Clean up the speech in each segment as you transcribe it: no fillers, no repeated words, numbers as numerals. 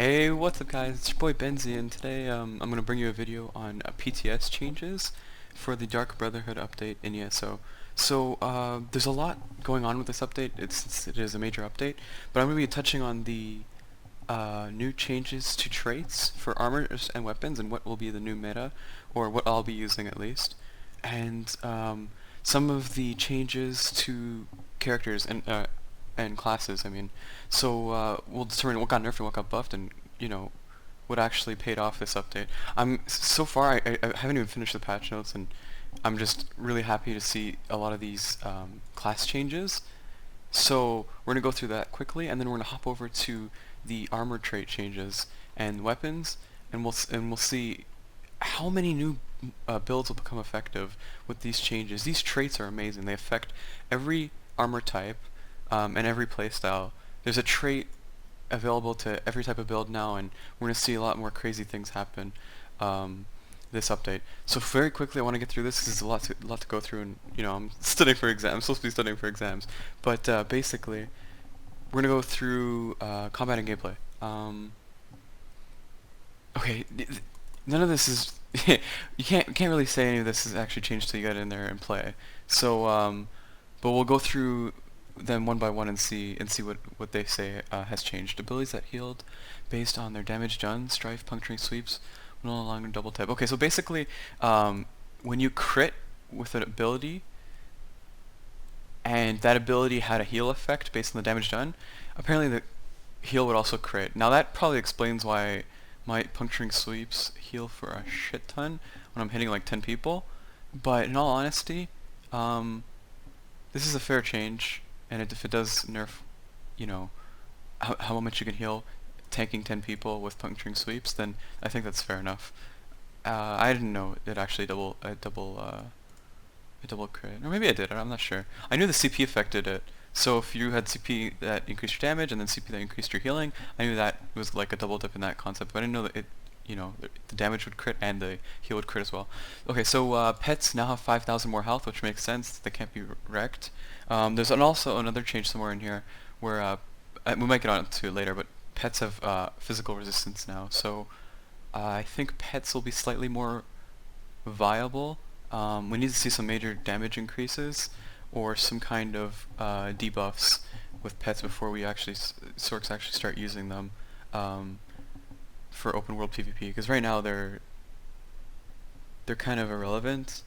Hey, what's up guys? It's your boy Benzi, and today I'm going to bring you a video on PTS changes for the Dark Brotherhood update in ESO. There's a lot going on with this update. It is a major update, but I'm going to be touching on the new changes to traits for armors and weapons and what will be the new meta, or what I'll be using at least, and some of the changes to characters and classes. We'll determine what got nerfed and what got buffed, and what actually paid off this update. So far I haven't even finished the patch notes, and I'm just really happy to see a lot of these class changes. So we're gonna go through that quickly, and then we're gonna hop over to the armor trait changes and weapons, and we'll see how many new builds will become effective with these changes. These traits are amazing. They affect every armor type and every playstyle. There's a trait available to every type of build now, and we're going to see a lot more crazy things happen this update. So very quickly, I want to get through this. This is a lot to go through, and I'm studying for exams. I'm supposed to be studying for exams, but basically, we're going to go through combat and gameplay. Okay, none of this is you can't really say any of this is actually changed till you get in there and play. But we'll go through them one by one and see what they say has changed. Abilities that healed based on their damage done, strife, puncturing sweeps, will no longer double tap. Okay, so basically, when you crit with an ability, and that ability had a heal effect based on the damage done, apparently the heal would also crit. Now that probably explains why my puncturing sweeps heal for a shit ton when I'm hitting like 10 people, but in all honesty, this is a fair change, and if it does nerf, how much you can heal tanking 10 people with puncturing sweeps, then I think that's fair enough. I didn't know it actually a double crit, or maybe I did. I'm not sure. I knew the CP affected it. So if you had CP that increased your damage and then CP that increased your healing, I knew that was like a double dip in that concept. But I didn't know that the damage would crit and the heal would crit as well. Okay, so pets now have 5,000 more health, which makes sense. They can't be wrecked. There's also another change somewhere in here where we might get on to it later, but pets have physical resistance now. So I think pets will be slightly more viable. We need to see some major damage increases or some kind of debuffs with pets before we Sorks actually start using them for open world PvP, because right now they're kind of irrelevant.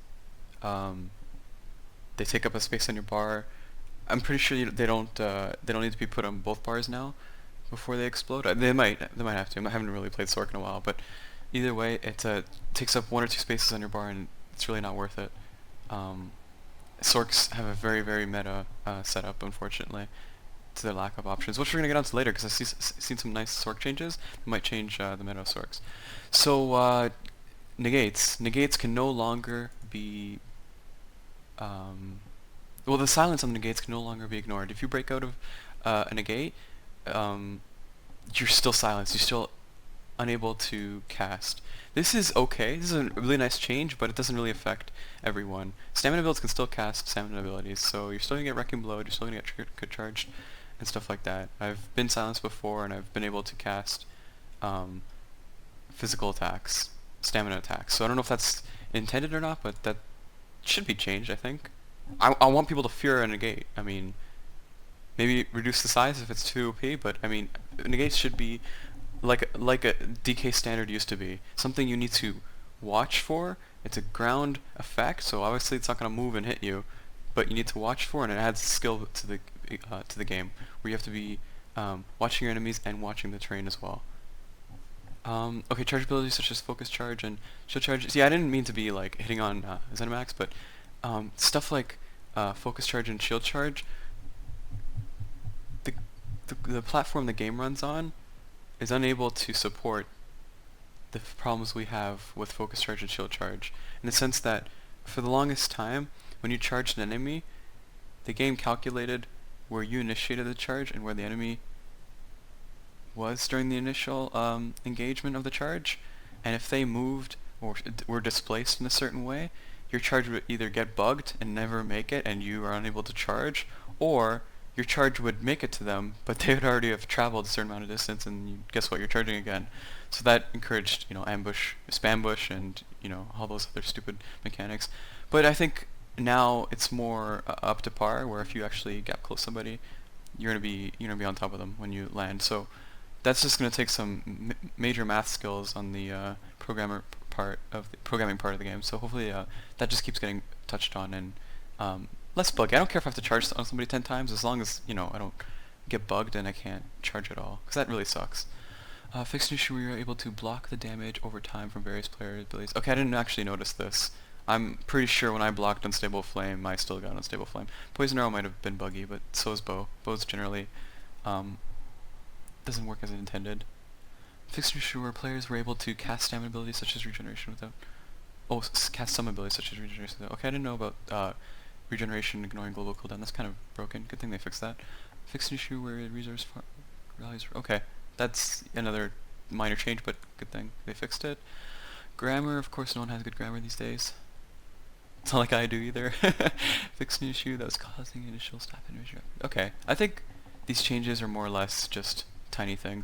They take up a space on your bar. I'm pretty sure they don't need to be put on both bars now before they explode. They might have to. I haven't really played Sork in a while, but either way, it takes up 1 or 2 spaces on your bar, and it's really not worth it. Sorks have a very, very meta setup, unfortunately, to their lack of options, which we're going to get onto later, because I've seen some nice Sork changes that might change the meta of Sorks. So, negates. Negates can no longer be... well, the silence on the negates can no longer be ignored. If you break out of a negate, you're still silenced. You're still unable to cast. This is okay. This is a really nice change, but it doesn't really affect everyone. Stamina builds can still cast stamina abilities, so you're still gonna get Wrecking Blow, you're still gonna get Crit Charged, and stuff like that. I've been silenced before, and I've been able to cast physical attacks, stamina attacks. So I don't know if that's intended or not, but that should be changed, I think. I want people to fear a negate. I mean, maybe reduce the size if it's too OP, but I mean, negates should be like a DK standard used to be. Something you need to watch for. It's a ground effect, so obviously it's not going to move and hit you, but you need to watch for, and it adds skill to the game, where you have to be watching your enemies and watching the terrain as well. Okay, charge abilities such as Focus Charge and Shield Charge. See, I didn't mean to be like hitting on Zenimax, but stuff like Focus Charge and Shield Charge, the platform the game runs on is unable to support the problems we have with Focus Charge and Shield Charge, in the sense that for the longest time, when you charged an enemy, the game calculated where you initiated the charge and where the enemy was during the initial engagement of the charge, and if they moved or were displaced in a certain way, your charge would either get bugged and never make it and you are unable to charge, or your charge would make it to them, but they would already have traveled a certain amount of distance, and guess what? You're charging again. So that encouraged, ambush, spam bush, and all those other stupid mechanics. But I think now it's more up to par, where if you actually gap close somebody, you're gonna be on top of them when you land. So that's just gonna take some major math skills on the programming part of the game. So hopefully that just keeps getting touched on, and less buggy. I don't care if I have to charge on somebody 10 times, as long as I don't get bugged and I can't charge at all, because that really sucks. Fixed an issue where you're able to block the damage over time from various player abilities. Okay, I didn't actually notice this. I'm pretty sure when I blocked Unstable Flame, I still got Unstable Flame. Poison Arrow might have been buggy, but so is Bow. Bow's generally doesn't work as intended. Fixed an issue where players were able to cast stamina abilities such as regeneration without... Oh, cast some abilities such as regeneration without... Okay, I didn't know about regeneration ignoring global cooldown. That's kind of broken. Good thing they fixed that. Fixed an issue where resource values... Okay, that's another minor change, but good thing they fixed it. Grammar, of course, no one has good grammar these days. It's not like I do either. Fixed an issue that was causing initial stop animation. Okay, I think these changes are more or less just tiny things.